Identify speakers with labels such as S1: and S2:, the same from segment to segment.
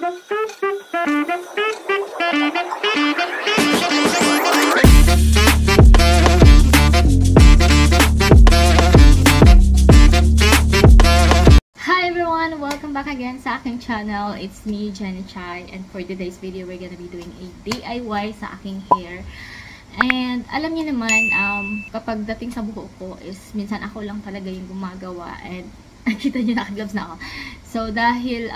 S1: everyone! Welcome back again sa aking channel. It's me, Jenny Chai, and for today's video, we're gonna be doing a DIY sa aking hair. And alam niyo naman, kapag dating sa buhok ko is minsan ako lang talaga yung gumagawa, and kita niyo naka-gloves na ako. So dahil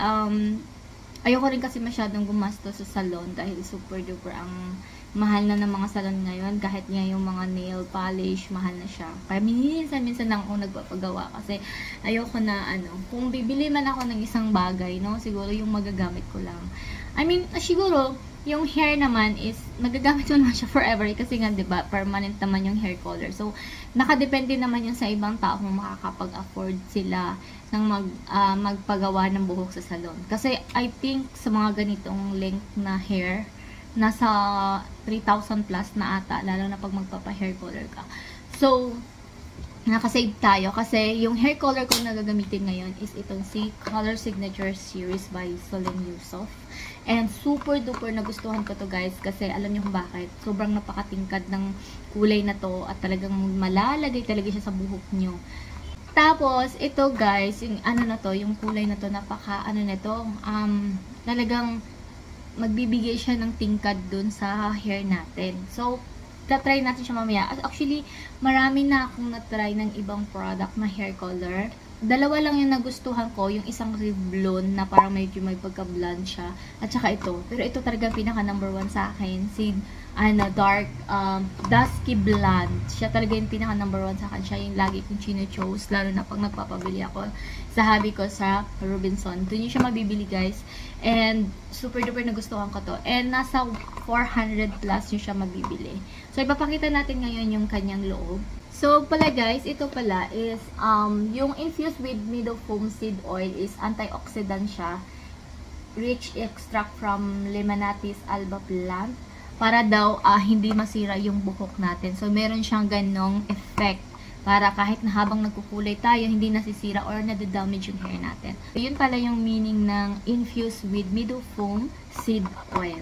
S1: ayoko rin kasi masyadong gumastos sa salon dahil super duper ang mahal na ng mga salon ngayon, kahit nga yung mga nail polish, mahal na siya. Kaya minsan lang ako nagpapagawa kasi ayoko na kung bibili man ako ng isang bagay, no, siguro yung magagamit ko lang. I mean, siguro yung hair naman is magagamit mo naman siya forever kasi nga 'di ba, permanent naman yung hair color. So nakadepende naman yun sa ibang tao kung makakapag-afford sila ng magpagawa ng buhok sa salon. Kasi I think sa mga ganitong length na hair, nasa 3,000 plus na ata, lalo na pag magpapa-hair color ka. So, nakasave tayo kasi yung hair color ko na gagamitin ngayon is itong si Color Signature Series by Solen Yusof. And super duper nagustuhan ko to guys kasi alam niyo kung bakit. Sobrang napakatingkad ng kulay na to at talagang malalagay talaga siya sa buhok niyo. Tapos, ito guys, yung na to, yung kulay na to, napaka nito, talagang magbibigay siya ng tingkad dun sa hair natin. So, tatry natin siya mamaya. Actually, marami na akong natry ng ibang product na hair color. Dalawa lang yung nagustuhan ko. Yung isang Revlon na parang medyo may pagka-blonde siya. At saka ito. Pero ito talaga pinaka number one sa akin. Si, dark, dusky blonde. Siya talaga yung pinaka number one sa akin. Siya yung lagi kong chine-chose. Lalo na pag nagpapabili ako sa hobby ko sa Robinson. Doon yung siya mabibili guys. And super duper nagustuhan ko to. And nasa 400 plus yung siya mabibili. So ipapakita natin ngayon yung kanyang loob. So pala guys, ito pala is yung infused with Meadow Foam Seed Oil is antioxidant siya. Rich extract from Lemonitis alba plant para daw hindi masira yung buhok natin. So meron siyang ganong effect para kahit na habang nagkukulay tayo, hindi nasisira or nadadamage yung hair natin. So, yun pala yung meaning ng infused with Meadow Foam Seed Oil.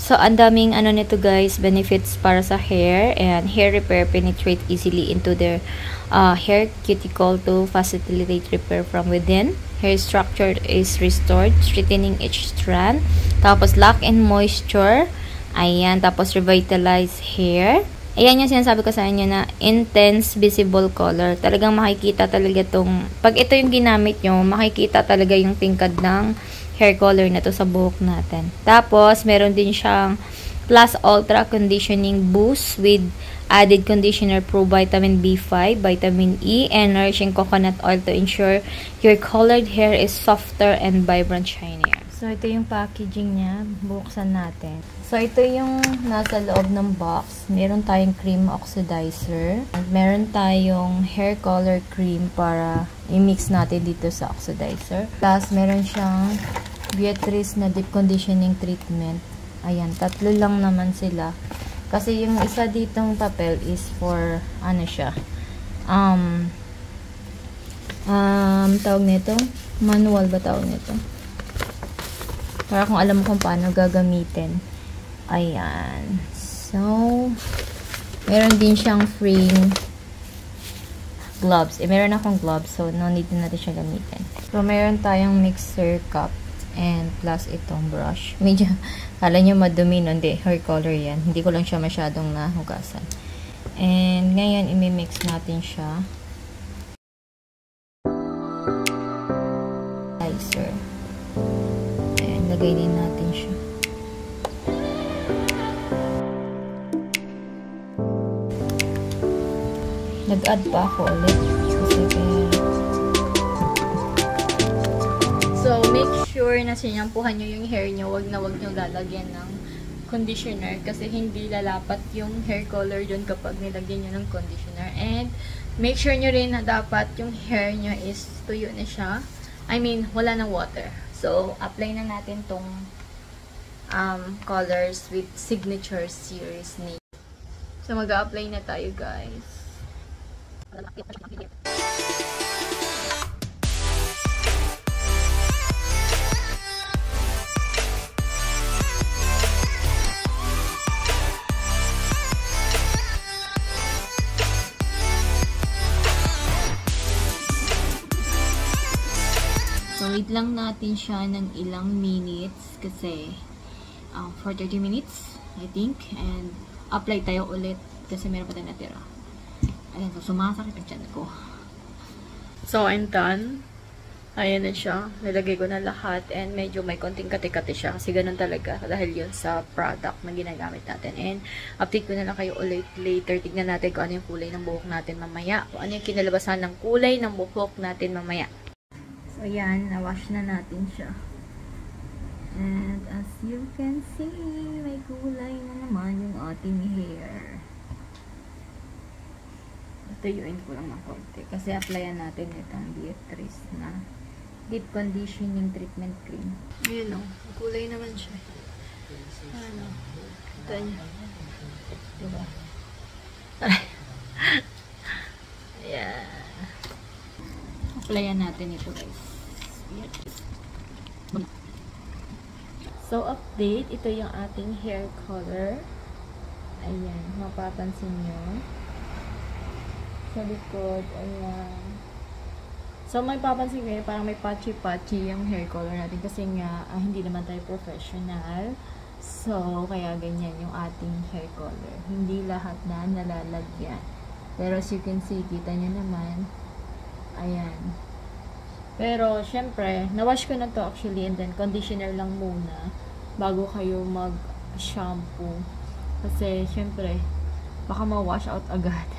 S2: So, ang daming nito guys, benefits para sa hair, and hair repair penetrate easily into their hair cuticle to facilitate repair from within. Hair structure is restored, straightening each strand. Tapos, lock in moisture. Ayan, tapos revitalize hair. Ayan yung sinasabi ko sa inyo na intense visible color. Talagang makikita talaga tong, pag ito yung ginamit nyo, makikita talaga yung tingkad ng hair color na to sa buhok natin. Tapos, meron din siyang Plus Ultra Conditioning Boost with added conditioner pro vitamin B5, vitamin E, and nourishing coconut oil to ensure your colored hair is softer and vibrant shinier. So, ito yung packaging niya. Buksan natin. So, ito yung nasa loob ng box. Meron tayong cream oxidizer. At meron tayong hair color cream para i-mix natin dito sa oxidizer. Plus, meron siyang Beatrice na deep conditioning treatment. Ayan, tatlo lang naman sila. Kasi yung isa ditong papel is for, siya, tawag nito? Manual ba tawag nito? Para kung alam mo kung paano gagamitin. Ayan. So, meron din siyang free gloves. Meron akong gloves. So, no need na natin siya gamitin. So, meron tayong mixer cup. And plus itong brush. Medyo, kala nyo madumi. No? Hindi. Hair color yan. Hindi ko lang siya masyadong nahugasan. And, ngayon, imimix natin siya. Sir. Ayan, lagay din natin siya. Nag-add pa ako ulit.
S1: So, make sure na sinampuhan nyo yung hair nyo. Wag nyo lalagyan ng conditioner kasi hindi lalapat yung hair color dun kapag nilagyan nyo ng conditioner. And, make sure nyo rin na dapat yung hair nyo is tuyo na siya. I mean, wala ng water. So, apply na natin tong colors with Signature Series ni. So, mag-a-apply na tayo, guys. wait lang natin siya ng ilang minutes kasi for 30 minutes, I think. And apply tayo ulit kasi meron pa tayo natira. Ayan, so sumasakit ang tiyan ko. So, I'm done. Ayan na siya. Nilagay ko na lahat and medyo may konting kati-kati siya kasi ganun talaga dahil yun sa product na ginagamit natin. And update ko na lang kayo ulit later. Tignan natin kung ano yung kulay ng buhok natin mamaya. Kung ano yung kinalabasan ng kulay ng buhok natin mamaya. So, ayan. Na-wash na natin siya. And as you can see, may kulay na naman yung ating hair. Tuyuin ko lang ng konti. Kasi applyan natin itong Beatrice na deep conditioning treatment cream. Ayan o. Kulay naman siya. Ano. Ito niya. Diba? Ayan. Applyan natin ito guys. So, update. Ito yung ating hair color. Ayan. Mapapansin nyo. Sa likod, ayan. So, may papansin kayo, parang may patchy-patchy yung hair color natin kasi nga, hindi naman tayo professional. So, kaya ganyan yung ating hair color. Hindi lahat na nalalagyan. Pero as you can see, kita nyo naman, ayan. Pero, syempre, nawash ko na to actually and then conditioner lang muna bago kayo mag-shampoo. Kasi, syempre, baka ma-wash out agad.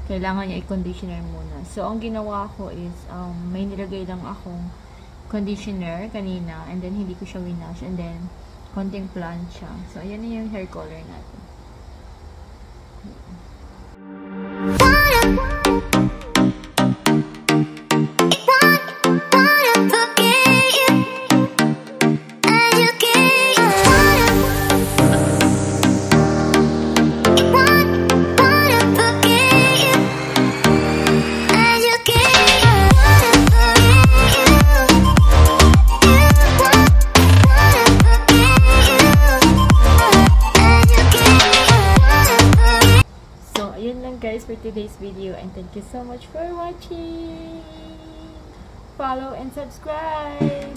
S1: Kailangan niya i-conditioner muna. So, ang ginawa ko is, may nilagay lang akong conditioner kanina, and then hindi ko siya winash, and then, konting plancha. So, ayan na yung hair color natin. Guys, for today's video, and thank you so much for watching. Follow and subscribe.